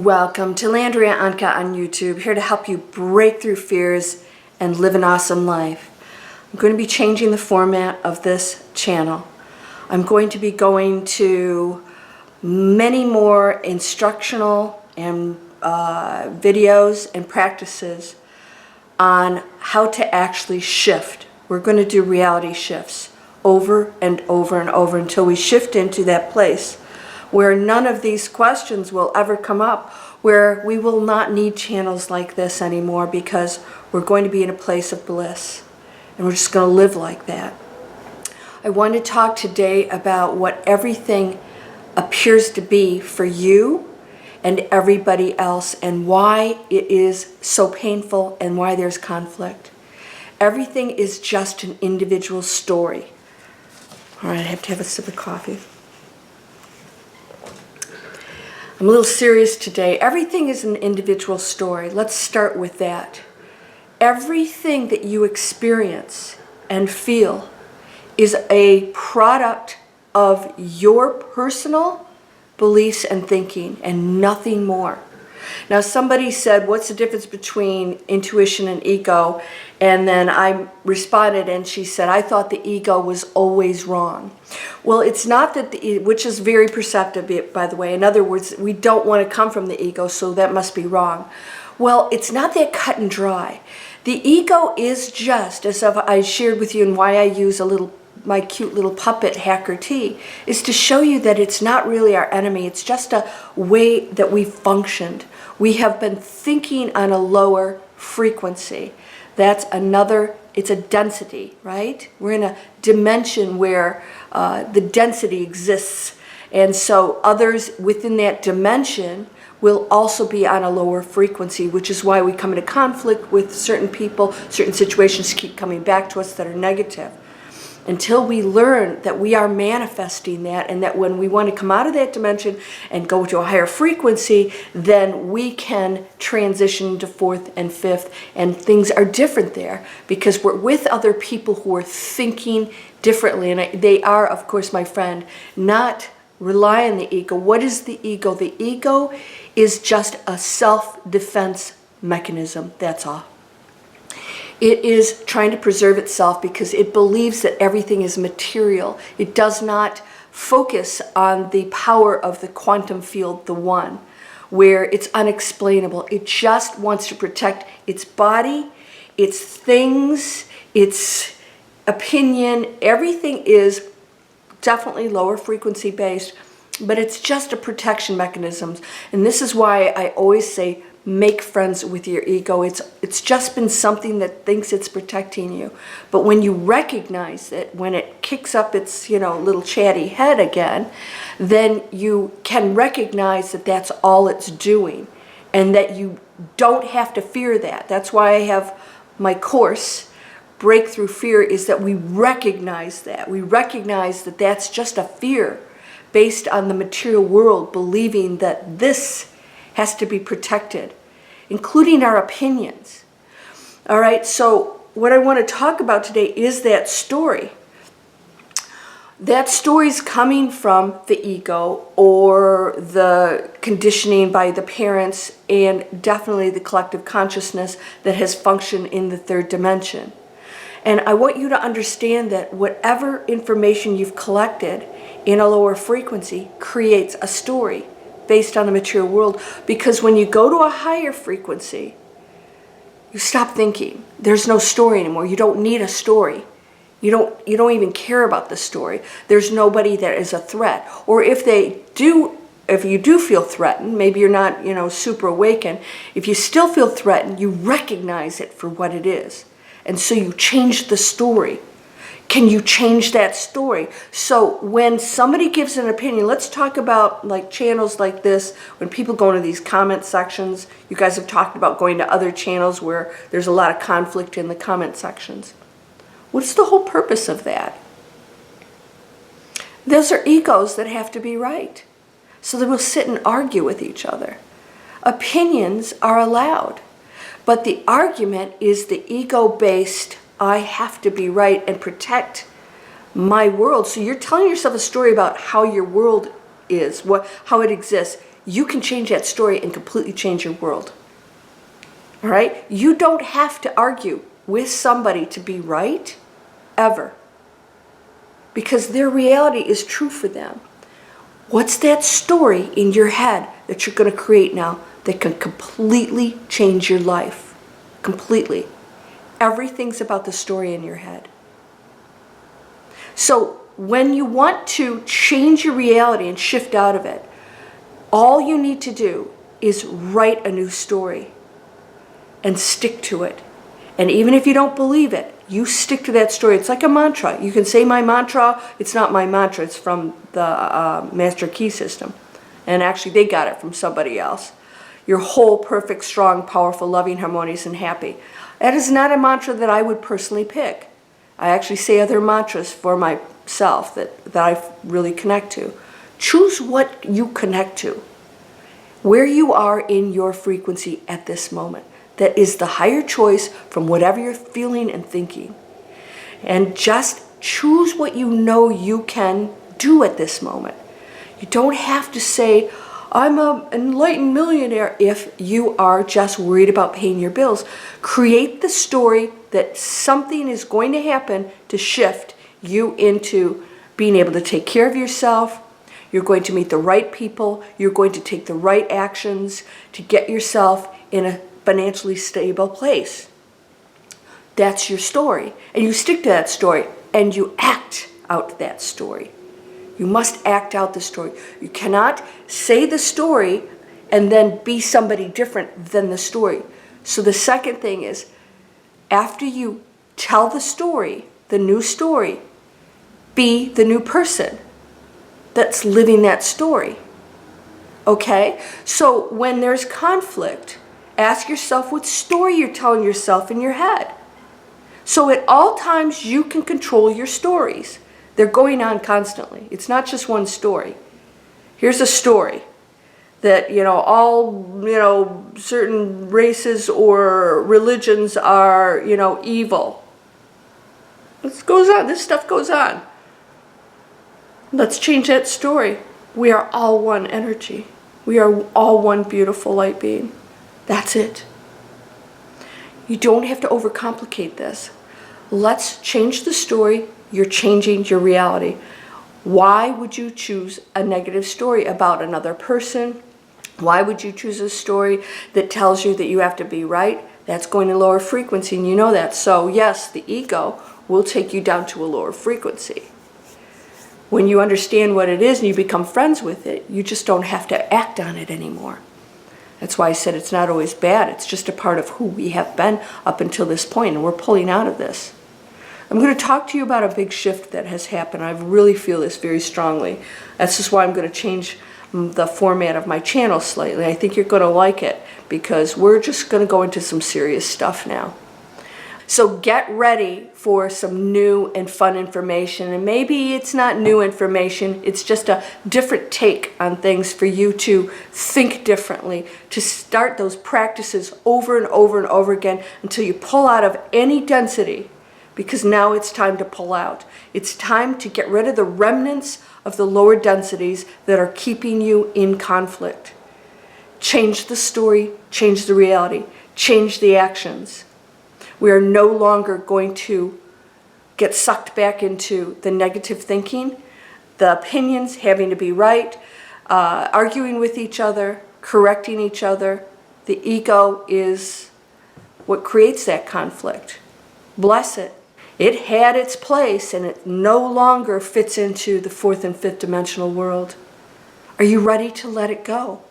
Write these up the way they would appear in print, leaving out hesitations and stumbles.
Welcome to Landria Anka on YouTube, here to help you break through fears and live an awesome life. I'm going to be changing the format of this channel. I'm going to be going to many more instructional and videos and practices on how to actually shift. We're going to do reality shifts over and over and over until we shift into that place where none of these questions will ever come up, where we will not need channels like this anymore because we're going to be in a place of bliss and we're just going to live like that. I want to talk today about what everything appears to be for you and everybody else and why it is so painful and why there's conflict. Everything is just an individual story. All right, I have to have a sip of coffee. I'm a little serious today. Everything is an individual story. Let's start with that. Everything that you experience and feel is a product of your personal beliefs and thinking and nothing more. Now somebody said, what's the difference between intuition and ego? And then I responded and she said, I thought the ego was always wrong. Well, it's not that, which is very perceptive, by the way. In other words, we don't want to come from the ego, so that must be wrong. Well, it's not that cut and dry. The ego is just, as I shared with you and why I use my cute little puppet, Hacker T, is to show you that it's not really our enemy. It's just a way that we functioned. We have been thinking on a lower frequency. That's another, it's a density, right? We're in a dimension where the density exists. And so others within that dimension will also be on a lower frequency, which is why we come into conflict with certain people, certain situations keep coming back to us that are negative. Until we learn that we are manifesting that and that when we want to come out of that dimension and go to a higher frequency, then we can transition to fourth and fifth, and things are different there because we're with other people who are thinking differently. And they are, of course, my friend, not rely on the ego. What is the ego? The ego is just a self-defense mechanism, that's all. It is trying to preserve itself because it believes that everything is material. It does not focus on the power of the quantum field, the one, where it's unexplainable. It just wants to protect its body, its things, its opinion. Everything is definitely lower frequency based, but it's just a protection mechanism. And this is why I always say, make friends with your ego. It's just been something that thinks it's protecting you. But when you recognize it, when it kicks up its, little chatty head again, then you can recognize that that's all it's doing and that you don't have to fear that. That's why I have my course, Breakthrough Fear, is that we recognize that. We recognize that that's just a fear based on the material world, believing that this has to be protected, including our opinions. All right, so what I want to talk about today is that story. That story is coming from the ego or the conditioning by the parents and definitely the collective consciousness that has functioned in the third dimension. And I want you to understand that whatever information you've collected in a lower frequency creates a story based on the material world, because when you go to a higher frequency, you stop thinking. There's no story anymore. You don't need a story. You don't even care about the story. There's nobody that is a threat. Or if you do feel threatened, maybe you're not, super awakened, if you still feel threatened, you recognize it for what it is. And so you change the story. Can you change that story? So when somebody gives an opinion, let's talk about like channels like this, when people go into these comment sections. You guys have talked about going to other channels where there's a lot of conflict in the comment sections. What's the whole purpose of that? Those are egos that have to be right. So they will sit and argue with each other. Opinions are allowed, but the argument is the ego-based, I have to be right and protect my world. So you're telling yourself a story about how your world is, how it exists. you can change that story and completely change your world. All right? You don't have to argue with somebody to be right, ever. Because their reality is true for them. What's that story in your head that you're going to create now that can completely change your life? Completely. Everything's about the story in your head. So when you want to change your reality and shift out of it, all you need to do is write a new story and stick to it. And even if you don't believe it, you stick to that story. It's like a mantra. You can say my mantra. It's not my mantra. It's from the Master Key System. And actually, they got it from somebody else. You're whole, perfect, strong, powerful, loving, harmonious, and happy. That is not a mantra that I would personally pick. I actually say other mantras for myself that I really connect to. Choose what you connect to. Where you are in your frequency at this moment. That is the higher choice from whatever you're feeling and thinking. And just choose what you know you can do at this moment. You don't have to say, I'm an enlightened millionaire, if you are just worried about paying your bills. Create the story that something is going to happen to shift you into being able to take care of yourself. You're going to meet the right people. You're going to take the right actions to get yourself in a financially stable place. That's your story. And you stick to that story and you act out that story. You must act out the story. You cannot say the story and then be somebody different than the story. So the second thing is, after you tell the story, the new story, be the new person that's living that story. Okay? So when there's conflict, ask yourself what story you're telling yourself in your head. So at all times, you can control your stories. They're going on constantly. It's not just one story. Here's a story that, all, certain races or religions are, evil. This goes on. This stuff goes on. Let's change that story. We are all one energy. We are all one beautiful light being. That's it. You don't have to overcomplicate this. Let's change the story. You're changing your reality. Why would you choose a negative story about another person? Why would you choose a story that tells you that you have to be right? That's going to lower frequency, and you know that. So yes, the ego will take you down to a lower frequency. When you understand what it is and you become friends with it, you just don't have to act on it anymore. That's why I said it's not always bad. It's just a part of who we have been up until this point, and we're pulling out of this. I'm going to talk to you about a big shift that has happened. I really feel this very strongly. That's just why I'm going to change the format of my channel slightly. I think you're going to like it because we're just going to go into some serious stuff now. So get ready for some new and fun information. And maybe it's not new information, it's just a different take on things for you to think differently, to start those practices over and over and over again until you pull out of any density, because now it's time to pull out. It's time to get rid of the remnants of the lower densities that are keeping you in conflict. Change the story, change the reality, change the actions. We are no longer going to get sucked back into the negative thinking, the opinions having to be right, arguing with each other, correcting each other. The ego is what creates that conflict. Bless it. It had its place and it no longer fits into the fourth and fifth dimensional world. Are you ready to let it go?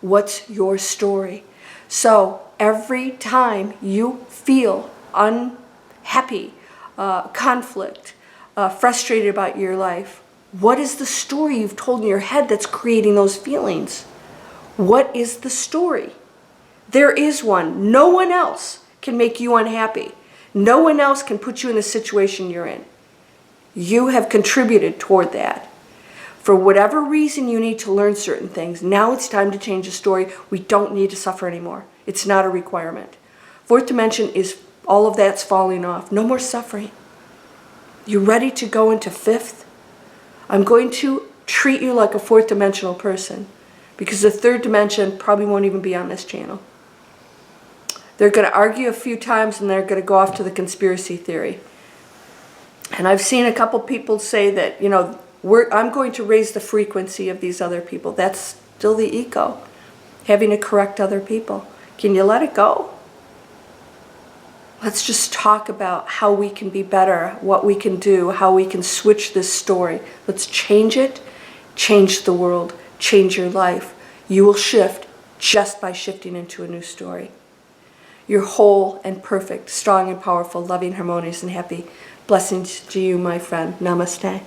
What's your story? So every time you feel unhappy, conflict, frustrated about your life, what is the story you've told in your head that's creating those feelings? What is the story? There is one. No one else can make you unhappy. No one else can put you in the situation you're in. You have contributed toward that. For whatever reason you need to learn certain things, now it's time to change the story. We don't need to suffer anymore. It's not a requirement. Fourth dimension is all of that's falling off. No more suffering. You ready to go into fifth? I'm going to treat you like a fourth dimensional person. because the third dimension probably won't even be on this channel. They're going to argue a few times and they're going to go off to the conspiracy theory. And I've seen a couple people say that, you know, I'm going to raise the frequency of these other people. That's still the ego, having to correct other people. Can you let it go? Let's just talk about how we can be better, what we can do, how we can switch this story. Let's change it, change the world, change your life. You will shift just by shifting into a new story. You're whole and perfect, strong and powerful, loving, harmonious, and happy. Blessings to you, my friend. Namaste.